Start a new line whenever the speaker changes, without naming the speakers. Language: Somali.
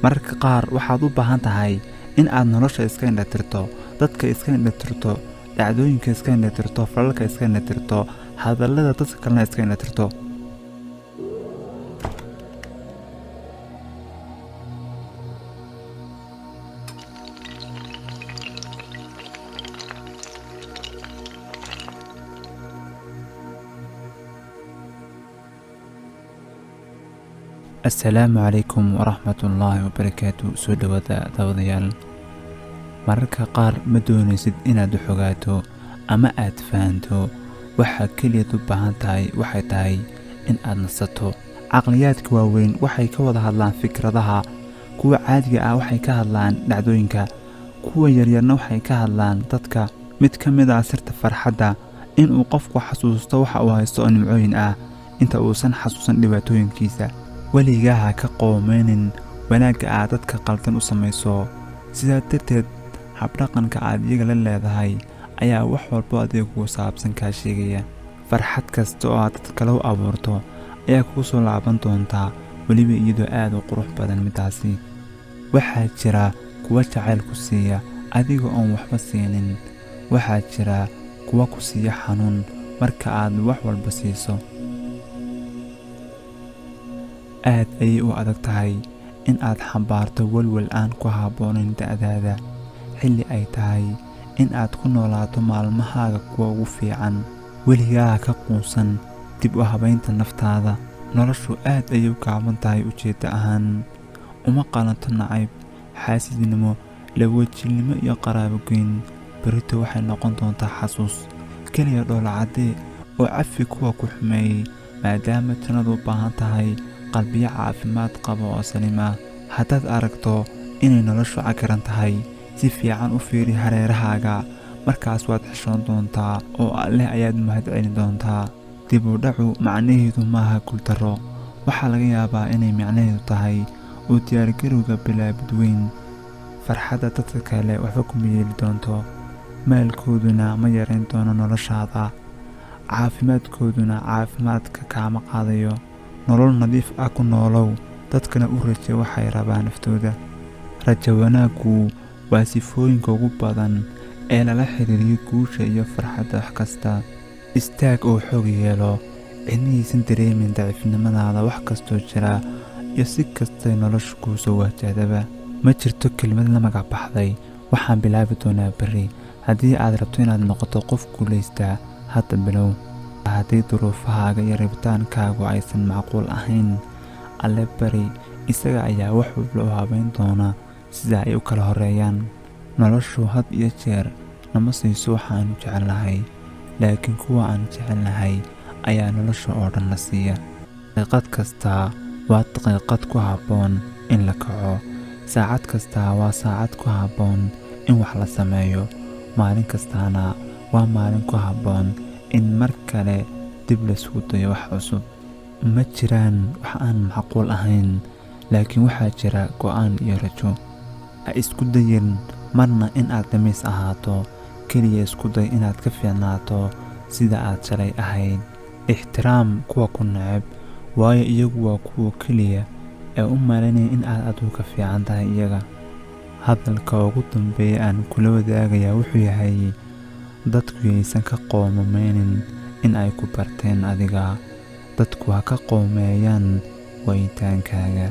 mararka qaar waxaad u baahan tahay in aad nolosha iska indhatirto, dadka iska indhatirto, dhacdooyinka iska indhatirto, falalka iska indhatirto, hadallada dadka kalena iska indhatirto. السلام عليكم ورحمة الله وبركاته. soo dhawaada daawadayaal. mararka qaar ma doonaysid inaad xogaato ama aad fahanto, waxa kaliya u baahan tahay waxay tahay in aad nasato. caqliyaadka waaweyn waxay ka wada hadlaan fikradaha, kuwa caadiga ah waxay ka hadlaan dhacdooyinka, kuwa yaryarna waxay ka hadlaan dadka. mid ka mid ah sirta farxadda inuu qofku xasuusto waxa uu haysto oo nimcooyin ah inta uusan xasuusan dhibaatooyinkiisa. weligaa ha ka qoomeynin wanaagga aad dadka qaldan u samayso. sidaa darteed habdhaqanka aad iyaga la leedahay ayaa wax walbo adiga kugu saabsan kaa sheegaya. farxad kasta oo aad dad kale u abuurto ayaa kugu soo laaban doontaa, weliba iyadoo aad u qurux badan. midaasi waxaa jira kuwa jacayl ku siiya adiga oon waxba siinin. waxaa jira kuwa ku siiya xanuun marka aad wax walba siiso. aad ayay u adag tahay in aad xambaarto walwal aan ku habboonayn da'daada, xilli ay tahay in aad ku noolaato maalmahaaga kuwa ugu fiican. weligaa ka quusan dib u habaynta naftaada. noloshu aad ayay u gaaban tahay ujeedda ahaan. uma qalanto nacayb, xaasidnimo, lawajilnimo iyo qaraabogeyn. berito waxay noqon doontaa xasuus keliya dhoolacadee oo cafi kuwa ku xumeeyey, maadaama jannadu u baahan tahay qalbiyo caafimaad qaba oo saliim ah. haddaad aragto inay noloshu cagaran tahay, si fiican u fiiri hareerahaaga. markaas waad xishoon doontaa oo alleh ayaad mahadcelin doontaa. dib u dhacu macnaheedu maaha guuldarro. waxaa laga yaabaa inay macnaheedu tahay u diyaargarowga bilaabid weyn. farxadda dadka kale waxba kuma yeeli doonto, maalkooduna ma yarayn doono noloshaada, caafimaadkooduna caafimaadka kaama qaadayo. nolol nadiif ah ku noolow, dadkana u raje waxay rabaan naftooda. rajo wanaaggu waa sifooyinka ugu badan ee lala xiriiriyo guusha iyo farxadda. wax kasta istaag oo xoog yeelo, cidnihaysan dareemin daciifnimadaada. wax kastoo jira iyo si kastay nolosha kuu soo waajahdaba, ma jirto kelimad la magac baxday waxaan bilaabi doonaa berri. haddii aad rabto inaad noqoto qof guulaystaa, hadda bilow. haddii duruufahaaga iyo rabitaankaagu aysan macquul ahayn, alle bari, isaga ayaa wax walba u habayn doona sida ay u kala horeeyaan. noloshu had iyo jeer nama siiso waxaanu jecelnahay, laakiin kuwa aan jecelnahay ayaa nolosha oo dhan la siiya. daqiiqad kastaa waa daqiiqad ku habboon in la kaco. saacad kastaa waa saacad ku habboon in wax la sameeyo. maalin kastaana waa maalin ku habboon in mar kale dib laysku dayo wax cusub. ma jiraan wax aan macquul ahayn, laakiin waxaa jira go'aan iyo rajo. ha isku dayin marna in aad dhamiis ahaato, keliya isku day inaad ka fiicnaato sida aad shalay ahayd. ixtiraam kuwa ku neceb, waayo iyagu waa kuwa keliya ee u malaynaya in aad adigu ka fiican tahay iyaga. hadalka ugu dambeeya aan kula wadaagayaa wuxuu yahay, dadku yaysan ka qoomameynin in ay ku barteen adiga. dadku ha ka qoomeeyaan wayitaankaaga.